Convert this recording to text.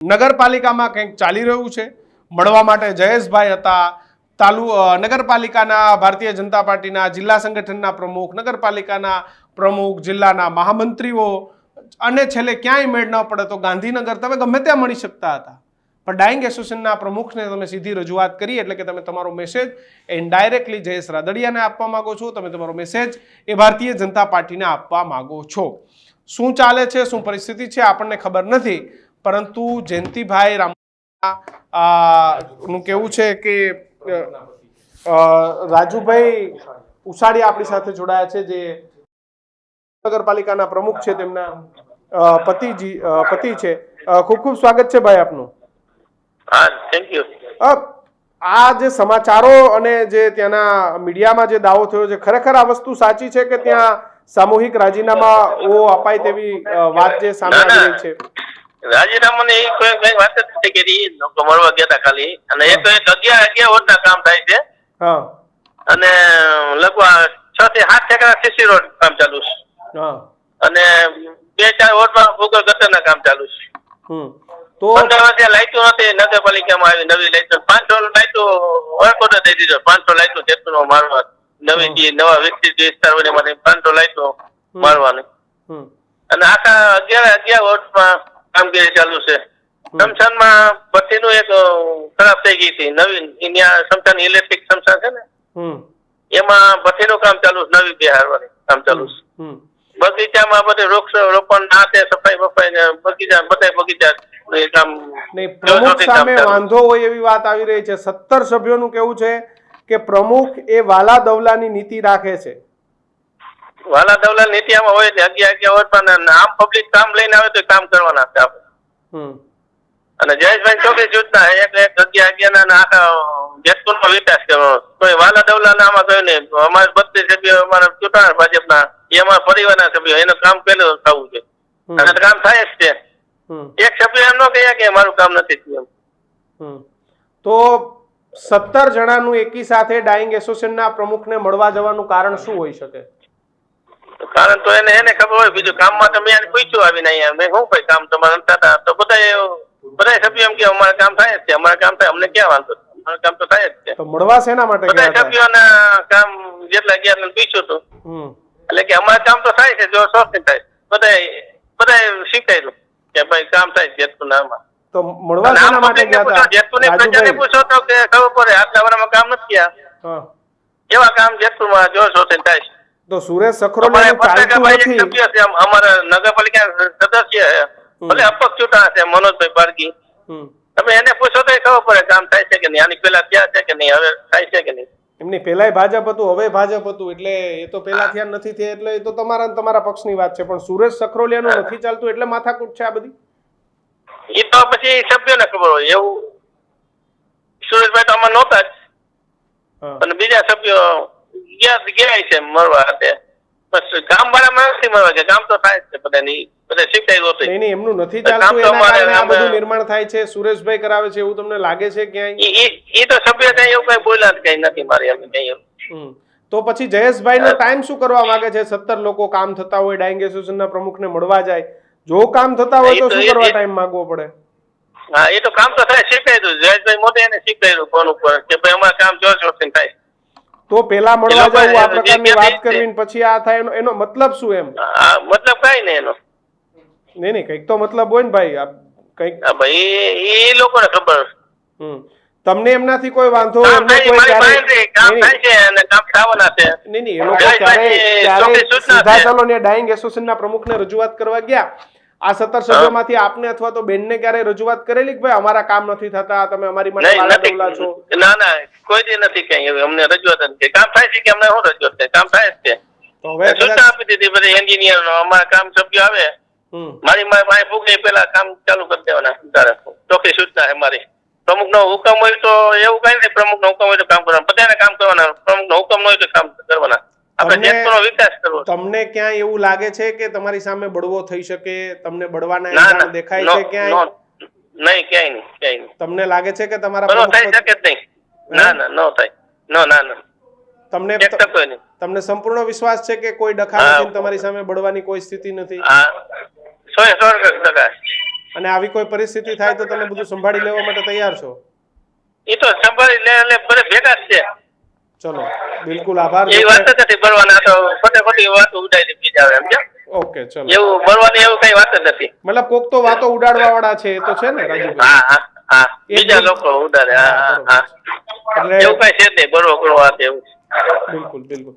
નગરપાલિકામાં કંઈક ચાલી રહ્યું છે. મળવા માટે જયેશભાઈ હતા, નગરપાલિકાના ભારતીય જનતા પાર્ટીના જિલ્લા સંગઠનના પ્રમુખ, નગરપાલિકાના પ્રમુખ, જિલ્લાના મહામંત્રીઓ, અને છેલ્લે ક્યાંય મેળ ન પડે તો ગાંધીનગર તમે ગમે ત્યાં મળી શકતા હતા. પણ ડાઇંગ એસોસિએશનના પ્રમુખને તમે સીધી રજૂઆત કરી, એટલે કે તમે તમારો મેસેજ ઇનડાયરેક્ટલી જયેશ રાદડિયાને આપવા માંગો છો, તમે તમારો મેસેજ એ ભારતીય જનતા પાર્ટીને આપવા માંગો છો. શું ચાલે છે, શું પરિસ્થિતિ છે આપણને ખબર નથી, પરંતુ જયંતિભાઈ નું કેવું છે કે રાજુભાઈ ઉસાડી આપણી સાથે જોડાયા છે, જે નગરપાલિકાના પ્રમુખ છે, તેમના પતિ છે. ખૂબ ખૂબ સ્વાગત છે ભાઈ આપનું. હા, થેન્ક યુ. આ જે સમાચારો અને જે ત્યાંના મીડિયામાં જે દાવો થયો છે, ખરેખર આ વસ્તુ સાચી છે કે ત્યાં સામૂહિક રાજીનામાઓ અપાય તેવી વાત જે સામે આવી રહી છે? રાજીનામાની કોઈ વાત જ નથી કરી, લોકો મળવા ગયા હતા ખાલી, અને એક 11 વર્ષના કામ થાય છે. હા. અને લગભગ 6 થી 7 ઠેકાણા સીસી રોડ કામ ચાલુ છે. હા. અને 2-4 વોર્ડમાં ભૂગર્ભ ગટરના કામ ચાલુ છે. તો 15 વર્ષથી લાઈટો નથી નગરપાલિકામાં આવી, નવી લાઈટો 500 લાઈટો ઓર્ડર દઈ દીધો. 500 લાઈટો જેટલું મારવા, નવી નવા વિકસિત વિસ્તાર હોય એમાંથી 500 લાઈટો મારવાની. અને આખા 11 વોર્ડમાં કામગીરી ચાલુ છે. સમસાનમાં બત્તીનું એક ખરાબ થઈ ગઈ હતી નવીન, ત્યાં સમસાન ઇલેક્ટ્રિક સમસાન છે ને, એમાં બત્તીનું કામ ચાલુ છે, નવી બેહારવાની કામ ચાલુ છે. બગીચામાં બધે વૃક્ષ રોપણ નાતે સફાઈ ને બગીચા કામ પ્રમુખ સામે વાંધો હોય એવી વાત આવી રહી છે. 17 સભ્યોનું કેવું છે કે પ્રમુખ એ વાલા દવલાની નીતિ રાખે છે. વાલા દવલા નીતિ આમાં હોય ને 11 વર્ષમાં આમ પબ્લિક કામ લઈને આવે તો કામ કરવાના છે આપણે. અને જયેશભાઈ ચોકડી સૂચના એક 11 ના આખા જેતપુરમાં વિકાસ કરવાનો. કોઈ વાલા દવલા ના આમાં કયું નહીં. અમારે 32 સભ્યો અમારા ચૂંટાણા ભાજપના, એમાં પરિવારના સભ્યો, એનું કામ પેલું થવું છે અને કામ થાય જ છે. એક સભ્ય એમ ન કહે કે મારું કામ નથી થયું. તો 17 જણાનું એકી સાથે ડાઇંગ એસોસિએશનના પ્રમુખને મળવા જવાનું કારણ શું હોઈ શકે? કારણ તો એને ખબર હોય. બીજું કામમાં તો મેં પૂછ્યું આવીને અહીંયા, મેં શું ભાઈ કામ તમારે થતા, તો બધા સભ્યો એમ કે અમારે કામ થાય જ છે, અમારે કામ થાય, અમને ક્યાં વાંધો, અમારું કામ તો થાય જ છે. તો મળવા શેના માટે બધા સભ્યોના કામ જેટલા ગયા પૂછ્યું હતું, એટલે કે અમારે કામ તો થાય છે, જો શોખ થાય, બધા શીખાયેલું કે ભાઈ કામ થાય જેતપુર નામાં. તો મળવા શેના માટે ગયા હતા? જેતપુરની પ્રજાને પૂછો તો કે ખબર પડે, આટલા વર્ષમાં કામ નથી થયા, એવા કામ જેતપુરમાં જો શોખ થાય છે. તો સુરેશ સખરોલિયાનું ચાલતું નથી. અમારા નગરપાલિકા સદસ્ય ભલે અપક્ષ ચૂંટાણા છે મનોજભાઈ પારગી, તમે એને પૂછો તો ખબર પડે કામ થાય છે કે નહીં, આની પેલા થયા છે કે નહીં, હવે થાય છે કે નહીં. એમની પેલાય ભાજપ હતું, હવે ભાજપ હતું, એટલે એ તો પેલા થયા નથી થયા, એટલે એ તો તમારા પક્ષની વાત છે. પણ સુરેશ સખરોલિયાનું નથી ચાલતું એટલે માથાકૂટ છે આ બધી. એ તો પછી સભ્યોને ખબર હોય. એવું સુરેશભાઈ તો આમાં નહોતા જ, અને બીજા સભ્યો ગયા છે મળવા હાથે. બસ કામ વાળામાં નથી મળવા કે કામ તો થાય જ છે બધાની, બધા શીખાય હતું. નહીં, એમનું નથી ચાલતું એના કારણે આ બધું નિર્માણ થાય છે. સુરેશભાઈ કરાવે છે એવું તમને લાગે છે ક્યાંય? એ તો સભ્ય કઈ એવું કઈ બોલ્યા જ કઈ નથી મારી એમ કઈ. તો પછી જયેશભાઈ નો ટાઈમ શું કરવા માંગે છે? 17 લોકો કામ થતા હોય, ડાઇંગ એસોસિએશનના પ્રમુખને મળવા જાય, જો કામ થતા હોય તો શું કરવા ટાઈમ માંગવો પડે? હા, એ તો કામ તો થાય, શીખાયું. જયેશભાઈ મોદી એને શીખાયું ફોન ઉપર કે ભાઈ અમારે કામ જોશ થાય. તો પેલા મળવા જવું, આ પ્રકારની વાત કરવી, પછી આ થાય, એનો મતલબ શું એમ? મતલબ કઈ નહીં એનો. નહીં, કઈક તો મતલબ હોય ને ભાઈ. કઈક ભાઈ એ લોકોને ખબર. તમને એમનાથી કોઈ વાંધો? કામ થાય છે અને કામ થવાના છે. નહીં, એ લોકો ક્યારે સીધા ચાલો ને ડાઇંગ એસોસિએશનના પ્રમુખને રજૂઆત કરવા ગયા, આ 17 સભ્યોમાંથી આપને અથવા તો બેનને ક્યારે રજૂઆત કરેલી કે ભાઈ અમારા કામ નથી થતા, તમે અમારી માટે વાલા દવલા છો? ના, કોઈ દી નથી કઈ. અમને રજૂઆત નથી. કામ થાય છે કે અમને શું રજૂઆત છે? કામ થાય જ છે. તો હવે સૂચના આપી દીધી બધા એન્જિનિયર નો, અમારા કામ સભ્યો આવે મારી પાસે ફૂગે પેલા કામ ચાલુ કરી દેવાના. ચોખ્ખી સૂચના છે મારી. પ્રમુખ નો હુકમ હોય તો એવું કઈ નથી, પ્રમુખ નો હુકમ હોય તો કામ કરવાના, બધાને કામ કરવાના. પ્રમુખ નો હુકમ હોય તો કામ કરવાના. આપણે જેતપુરનો વિકાસ કરવો. તમને ક્યાં એવું લાગે છે કે તમારી સામે બળવો થઈ શકે? તમને બળવાના ઇંધાણ દેખાય છે ક્યાંય? નહીં, ક્યાંય નહીં. તમને લાગે છે કે તમારા થઈ શકે જ નહીં? ના, ન થાય. ના. તમને સંપૂર્ણ વિશ્વાસ છે કે કોઈ ડખા નથી, તમારી સામે બળવાની કોઈ સ્થિતિ નથી? 100% અને આવી કોઈ પરિસ્થિતિ થાય તો તમે બધું સંભાળી લેવા માટે તૈયાર છો? એ તો સંભાળી લે એટલે બધે ભેગા જ છે. ચલો બિલકુલ આભાર. એ વાત જ નથી ભરવાના, તો ખોટે ખોટી વાત ઉડાડી બીજા આવે સમજ્યા? ઓકે ચલો. એવું ભરવાની એવું કઈ વાત જ નથી. મતલબ કોક તો વાતો ઉડાડવા વાળા છે એ તો છે ને રાજુભાઈ? હા હા હા, બીજા લોકો ઉડાડે. હા હા હા, એટલે એવું કઈ છે જ નહીં, બરોબર વાત એવું. બિલકુલ બિલકુલ.